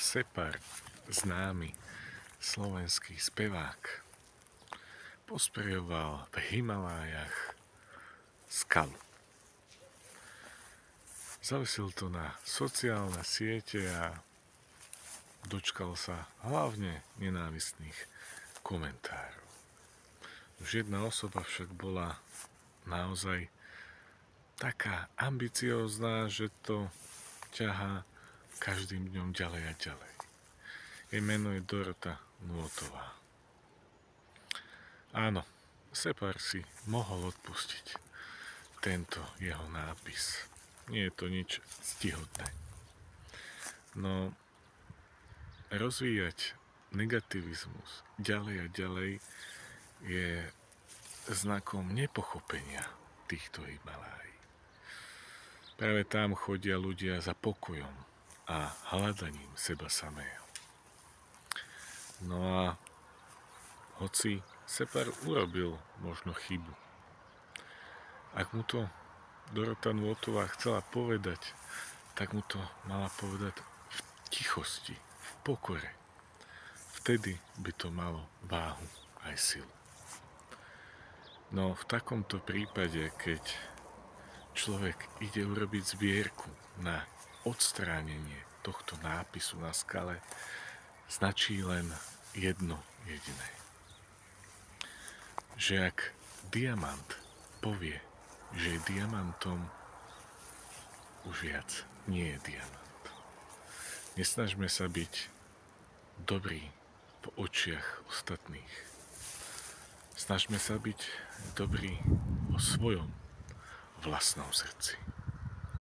Separ, známy slovenský spevák, pospejoval v Himalájach skalu. Zavesil to na sociálne siete a dočkal sa hlavne nenávistných komentárov. Už jedna osoba však bola naozaj taká ambiciózna, že to ťahá každým dňom ďalej a ďalej. Jej meno je Dorota Nôtová. Áno, Separ si mohol odpustiť tento jeho nápis. Nie je to nič ctihodné. No, rozvíjať negativizmus ďalej a ďalej je znakom nepochopenia týchto Himalájí. Práve tam chodia ľudia za pokojom a hľadaním seba samého. No a hoci Separ urobil možno chybu, ak mu to Dorota Nôtová chcela povedať, tak mu to mala povedať v tichosti, v pokore. Vtedy by to malo váhu aj silu. No v takomto prípade, keď človek ide urobiť zbierku na odstránenie tohto nápisu na skale, značí len jedno jediné. Že ak diamant povie, že je diamantom, už viac nie je diamant. Nesnažme sa byť dobrí v očiach ostatných. Snažme sa byť dobrí vo svojom vlastnom srdci.